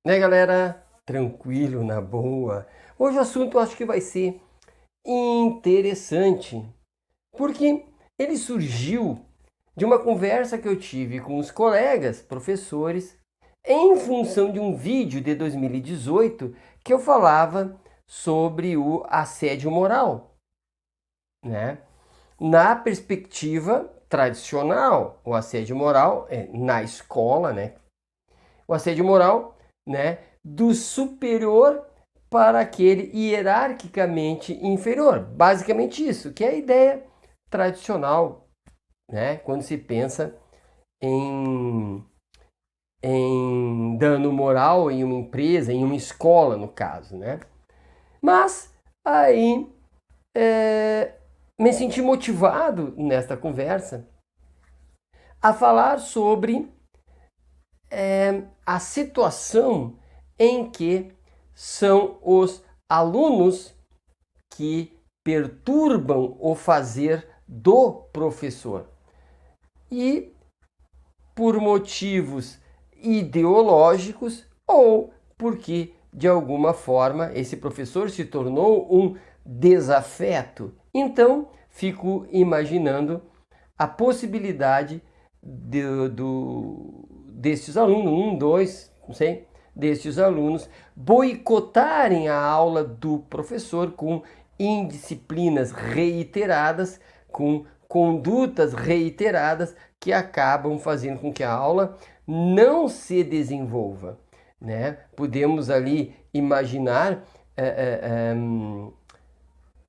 Né, galera? Tranquilo, na boa. Hoje o assunto eu acho que vai ser interessante, porque ele surgiu de uma conversa que eu tive com os colegas professores em função de um vídeo de 2018 que eu falava sobre o assédio moral, né? Na perspectiva tradicional, o assédio moral é na escola, né? O assédio moral, né, do superior para aquele hierarquicamente inferior. Basicamente isso, que é a ideia tradicional, né, quando se pensa em, em dano moral em uma empresa, em uma escola, no caso, né? Mas aí me senti motivado nesta conversa a falar sobre a situação em que são os alunos que perturbam o fazer do professor. E por motivos ideológicos ou porque de alguma forma esse professor se tornou um desafeto. Então, fico imaginando a possibilidade destes alunos, dois, não sei, destes alunos boicotarem a aula do professor com indisciplinas reiteradas, com condutas reiteradas que acabam fazendo com que a aula não se desenvolva, né? Podemos ali imaginar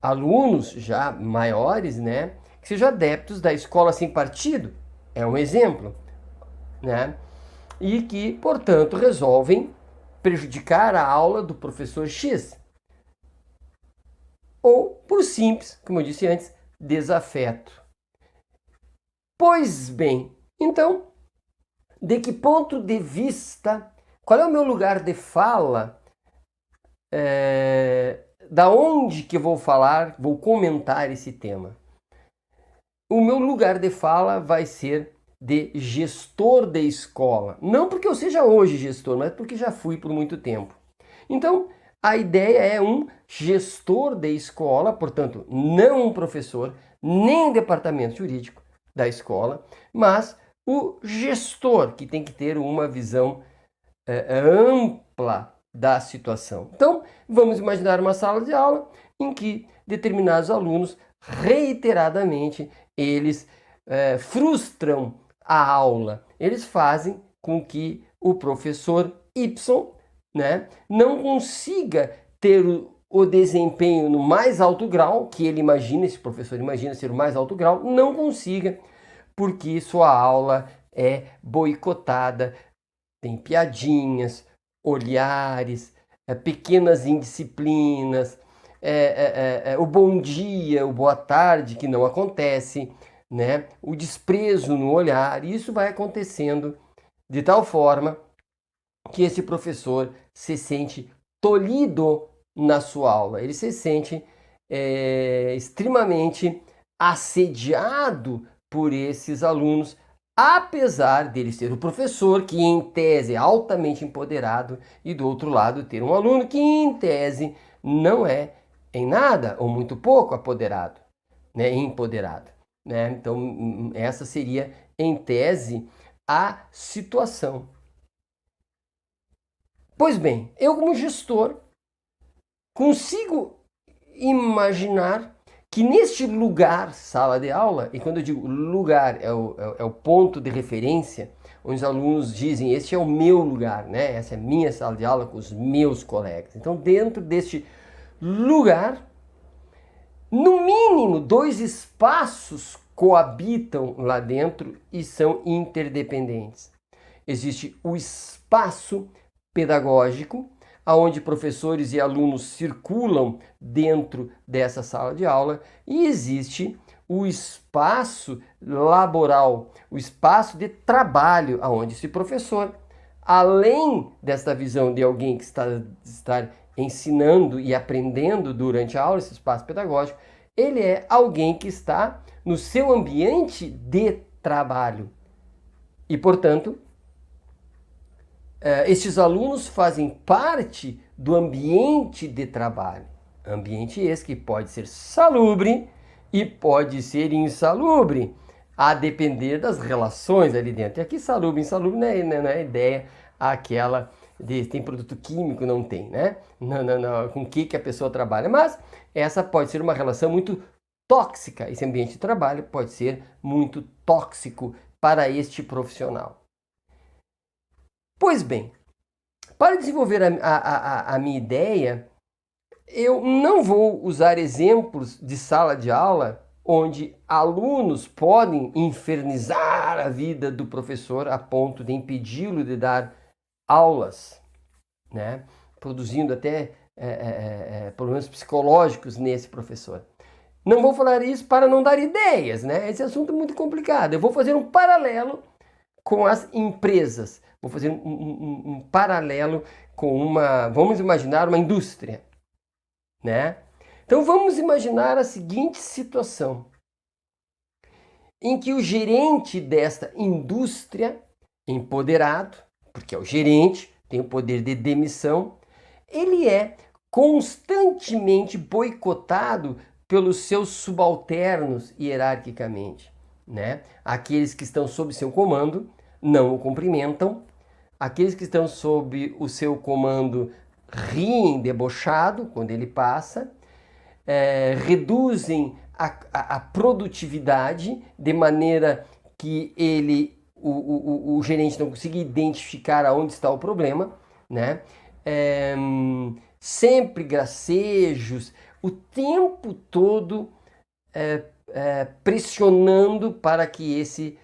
alunos já maiores, né, que sejam adeptos da escola sem partido, é um exemplo, né, e que, portanto, resolvem prejudicar a aula do professor X. Ou, por simples, como eu disse antes, desafeto. Pois bem, então, de que ponto de vista, qual é o meu lugar de fala, da onde que eu vou falar, vou comentar esse tema? O meu lugar de fala vai ser de gestor de escola. Não porque eu seja hoje gestor, mas porque já fui por muito tempo. Então, a ideia é um gestor de escola, portanto, não um professor, nem departamento jurídico da escola, mas o gestor que tem que ter uma visão ampla da situação. Então, vamos imaginar uma sala de aula em que determinados alunos reiteradamente eles frustram a aula. Eles fazem com que o professor Y, né, não consiga ter o desempenho no mais alto grau, que ele imagina, esse professor imagina ser o mais alto grau, não consiga, porque sua aula é boicotada, tem piadinhas, olhares, pequenas indisciplinas, o bom dia, o boa tarde que não acontece, né? O desprezo no olhar, e isso vai acontecendo de tal forma que esse professor se sente tolhido na sua aula, ele se sente extremamente assediado por esses alunos, apesar dele ser o professor, que em tese é altamente empoderado, e do outro lado ter um aluno que em tese não é em nada ou muito pouco apoderado, né, empoderado, né? Então essa seria em tese a situação. Pois bem, eu como gestor consigo imaginar que neste lugar, sala de aula, e quando eu digo lugar, é o ponto de referência, onde os alunos dizem, este é o meu lugar, né? Essa é a minha sala de aula com os meus colegas. Então, dentro deste lugar, no mínimo, dois espaços coabitam lá dentro e são interdependentes. Existe o espaço pedagógico, onde professores e alunos circulam dentro dessa sala de aula, e existe o espaço laboral, o espaço de trabalho, onde esse professor, além desta visão de alguém que está ensinando e aprendendo durante a aula, esse espaço pedagógico, ele é alguém que está no seu ambiente de trabalho. E, portanto, estes alunos fazem parte do ambiente de trabalho. Ambiente esse que pode ser salubre e pode ser insalubre, a depender das relações ali dentro. E aqui salubre, insalubre não é a ideia aquela de tem produto químico, não tem, né? Não, com que a pessoa trabalha. Mas essa pode ser uma relação muito tóxica. Esse ambiente de trabalho pode ser muito tóxico para este profissional. Pois bem, para desenvolver a minha ideia, eu não vou usar exemplos de sala de aula onde alunos podem infernizar a vida do professor a ponto de impedi-lo de dar aulas, né? Produzindo até problemas psicológicos nesse professor. Não vou falar isso para não dar ideias, né? Esse assunto é muito complicado. Eu vou fazer um paralelo com as empresas. Vou fazer um paralelo com vamos imaginar uma indústria, né? Então vamos imaginar a seguinte situação, em que o gerente desta indústria, empoderado, porque é o gerente, tem o poder de demissão, ele é constantemente boicotado pelos seus subalternos hierarquicamente, né? Aqueles que estão sob seu comando não o cumprimentam, aqueles que estão sob o seu comando riem debochado quando ele passa, reduzem a produtividade de maneira que o gerente não consiga identificar aonde está o problema, né? Sempre gracejos, o tempo todo pressionando para que esse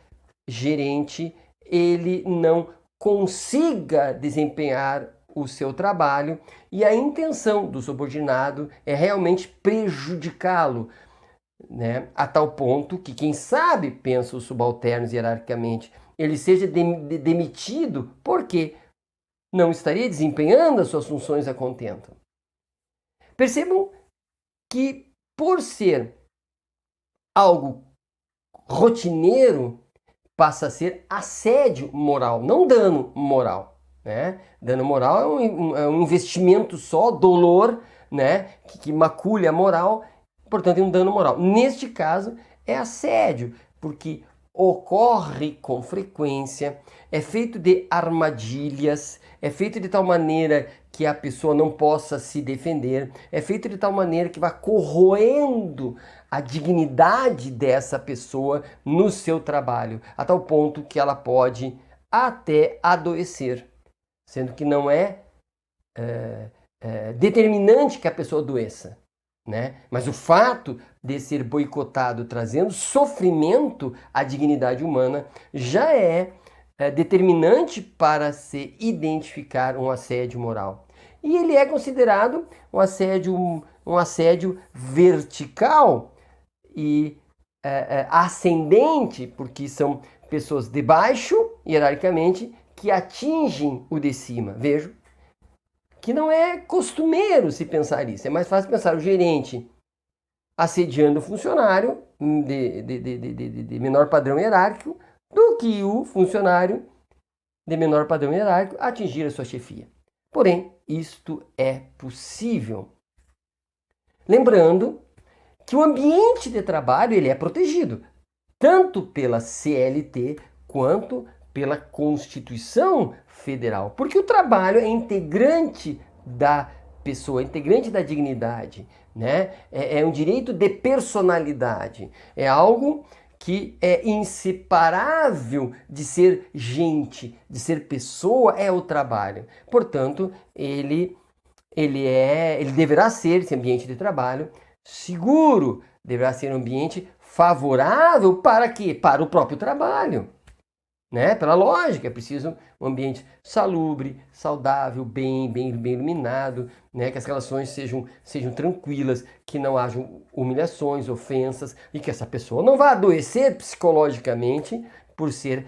gerente ele não consiga desempenhar o seu trabalho, e a intenção do subordinado é realmente prejudicá-lo, né? A tal ponto que, quem sabe, pensa os subalternos hierarquicamente, ele seja demitido porque não estaria desempenhando as suas funções a contento. Percebam que, por ser algo rotineiro, passa a ser assédio moral, não dano moral, né? Dano moral é um investimento só, dolor, né? Que macule a moral, portanto é um dano moral. Neste caso é assédio, porque ocorre com frequência, é feito de armadilhas, é feito de tal maneira que a pessoa não possa se defender, é feito de tal maneira que vai corroendo a dignidade dessa pessoa no seu trabalho, a tal ponto que ela pode até adoecer, sendo que não é determinante que a pessoa adoeça, né? Mas o fato de ser boicotado trazendo sofrimento à dignidade humana já é determinante para se identificar um assédio moral. E ele é considerado um assédio vertical e ascendente, porque são pessoas de baixo, hierarquicamente, que atingem o de cima. Vejo que não é costumeiro se pensar isso. É mais fácil pensar o gerente assediando o funcionário de menor padrão hierárquico do que o funcionário de menor padrão hierárquico atingir a sua chefia. Porém, isto é possível. Lembrando que o ambiente de trabalho ele é protegido, tanto pela CLT quanto pela Constituição Federal, porque o trabalho é integrante da pessoa, integrante da dignidade, né? É um direito de personalidade, é algo que é inseparável de ser gente, de ser pessoa, é o trabalho. Portanto, ele deverá ser, esse ambiente de trabalho, seguro, deverá ser um ambiente favorável para quê? Para o próprio trabalho, né? Pela lógica, é preciso um ambiente salubre, saudável, bem iluminado, né? Que as relações sejam tranquilas, que não hajam humilhações, ofensas, e que essa pessoa não vá adoecer psicologicamente por ser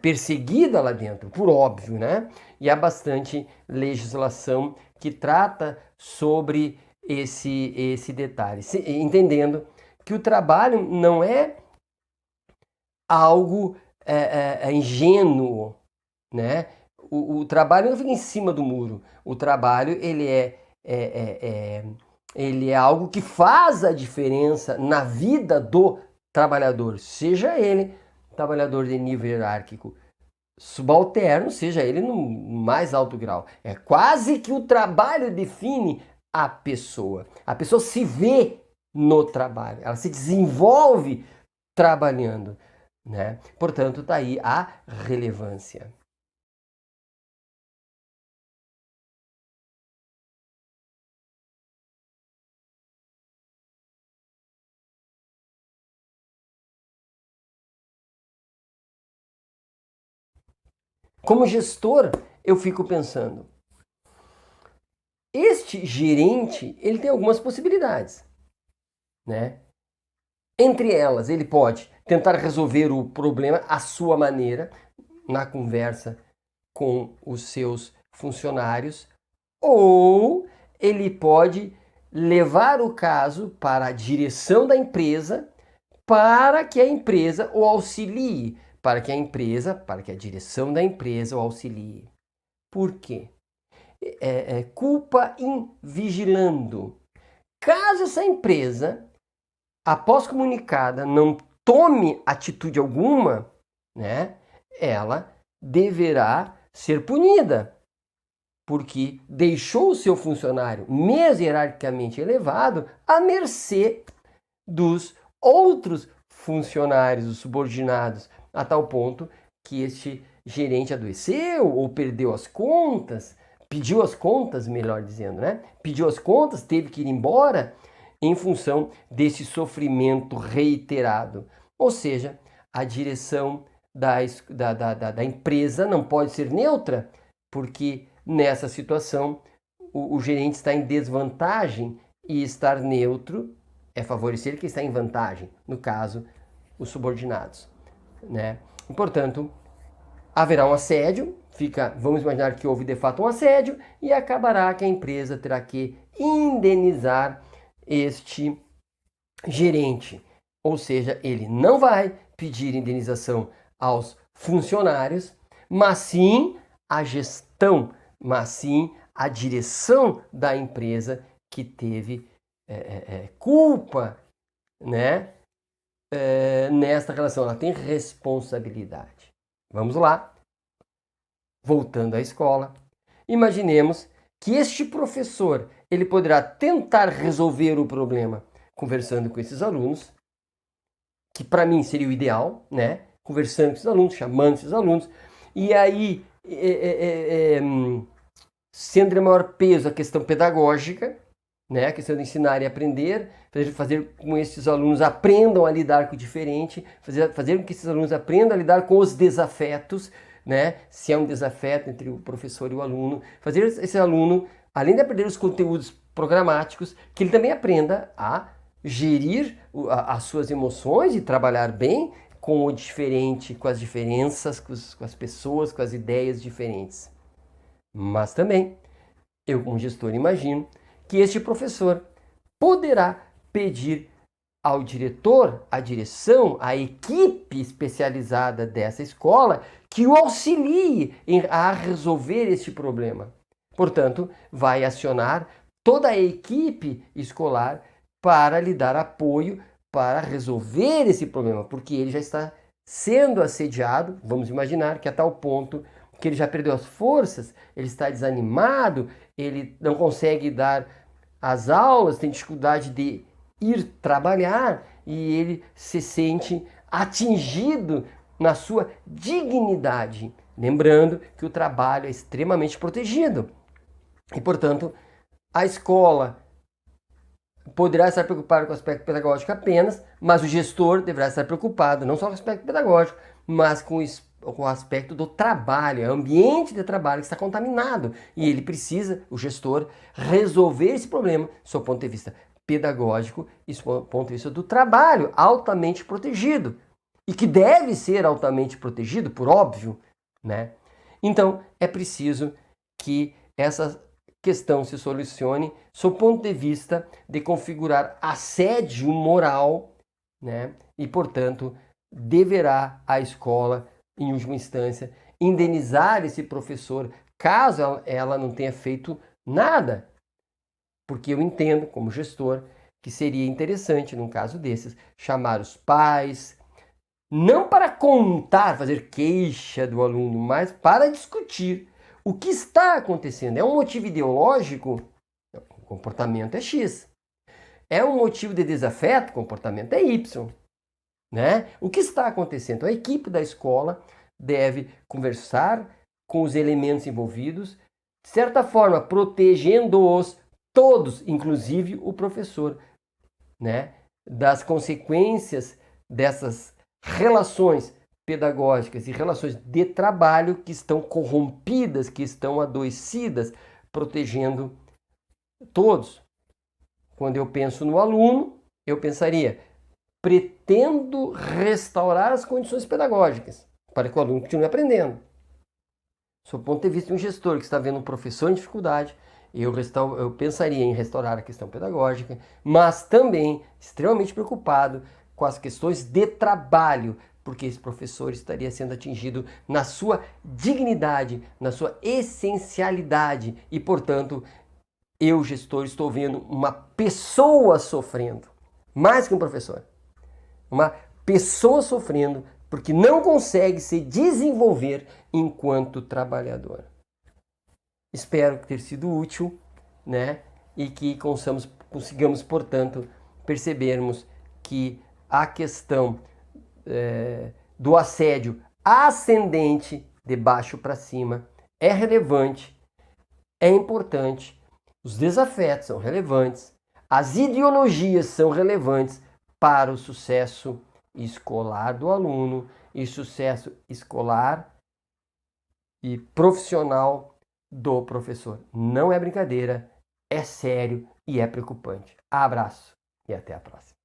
perseguida lá dentro, por óbvio, né? E há bastante legislação que trata sobre esse detalhe, entendendo que o trabalho não é algo ingênuo, né? O trabalho não fica em cima do muro. O trabalho ele é algo que faz a diferença na vida do trabalhador, seja ele trabalhador de nível hierárquico subalterno, seja ele no mais alto grau. É quase que o trabalho define a pessoa. A pessoa se vê no trabalho, ela se desenvolve trabalhando, né? Portanto, está aí a relevância. Como gestor, eu fico pensando, este gerente, ele tem algumas possibilidades, né? Entre elas, ele pode tentar resolver o problema à sua maneira, na conversa com os seus funcionários, ou ele pode levar o caso para a direção da empresa para que a empresa o auxilie, para que a direção da empresa o auxilie. Por quê? Culpa in vigilando. Caso essa empresa, após comunicada, não tome atitude alguma, né, ela deverá ser punida, porque deixou o seu funcionário, mesmo hierarquicamente elevado, à mercê dos outros funcionários, os subordinados, a tal ponto que este gerente adoeceu ou perdeu as contas, pediu as contas, melhor dizendo, né? Pediu as contas, teve que ir embora em função desse sofrimento reiterado. Ou seja, a direção da empresa não pode ser neutra, porque nessa situação o gerente está em desvantagem e estar neutro é favorecer quem está em vantagem, no caso, os subordinados, né? E, portanto, haverá um assédio, vamos imaginar que houve de fato um assédio e acabará que a empresa terá que indenizar este gerente, ou seja, ele não vai pedir indenização aos funcionários, mas sim a gestão, mas sim a direção da empresa que teve culpa, né, nesta relação. Ela tem responsabilidade. Vamos lá. Voltando à escola, imaginemos que este professor ele poderá tentar resolver o problema conversando com esses alunos, que para mim seria o ideal, né? Conversando com esses alunos, chamando esses alunos, e aí sendo de maior peso a questão pedagógica, né? A questão de ensinar e aprender, fazer com que esses alunos aprendam a lidar com o diferente, fazer com que esses alunos aprendam a lidar com os desafetos, né? Se é um desafeto entre o professor e o aluno, fazer esse aluno, além de aprender os conteúdos programáticos, que ele também aprenda a gerir as suas emoções e trabalhar bem com o diferente, com as diferenças, com as pessoas, com as ideias diferentes. Mas também, eu como gestor imagino que este professor poderá pedir ao diretor, à direção, à equipe especializada dessa escola que o auxilie a resolver este problema. Portanto, vai acionar toda a equipe escolar para lhe dar apoio para resolver esse problema, porque ele já está sendo assediado, vamos imaginar que a tal ponto que ele já perdeu as forças, ele está desanimado, ele não consegue dar as aulas, tem dificuldade de ir trabalhar e ele se sente atingido na sua dignidade. Lembrando que o trabalho é extremamente protegido e, portanto, a escola poderá estar preocupada com o aspecto pedagógico apenas, mas o gestor deverá estar preocupado não só com o aspecto pedagógico, mas com o aspecto do trabalho, é o ambiente de trabalho que está contaminado e ele precisa, o gestor, resolver esse problema do seu ponto de vista pedagógico e do ponto de vista do trabalho altamente protegido e que deve ser altamente protegido, por óbvio, né? Então, é preciso que essa questão se solucione sob o ponto de vista de configurar assédio moral, né? E, portanto, deverá a escola, em última instância, indenizar esse professor caso ela não tenha feito nada. Porque eu entendo, como gestor, que seria interessante, num caso desses, chamar os pais, não para contar, fazer queixa do aluno, mas para discutir o que está acontecendo. É um motivo ideológico? O comportamento é X. É um motivo de desafeto? O comportamento é Y. Né? O que está acontecendo? A equipe da escola deve conversar com os elementos envolvidos, de certa forma, protegendo-os todos, inclusive o professor, né? Das consequências dessas relações pedagógicas e relações de trabalho que estão corrompidas, que estão adoecidas, protegendo todos. Quando eu penso no aluno, eu pensaria: pretendo restaurar as condições pedagógicas para que o aluno continue aprendendo. Sob o ponto de vista de um gestor que está vendo um professor em dificuldade, eu pensaria em restaurar a questão pedagógica, mas também extremamente preocupado com as questões de trabalho, porque esse professor estaria sendo atingido na sua dignidade, na sua essencialidade e, portanto, eu, gestor, estou vendo uma pessoa sofrendo, mais que um professor. Uma pessoa sofrendo porque não consegue se desenvolver enquanto trabalhador. Espero ter sido útil, né? E que consigamos, portanto, percebermos que a questão do assédio ascendente, de baixo para cima, é relevante, é importante, os desafetos são relevantes, as ideologias são relevantes para o sucesso escolar do aluno e sucesso escolar e profissional do professor. Não é brincadeira, é sério e é preocupante. Abraço e até a próxima.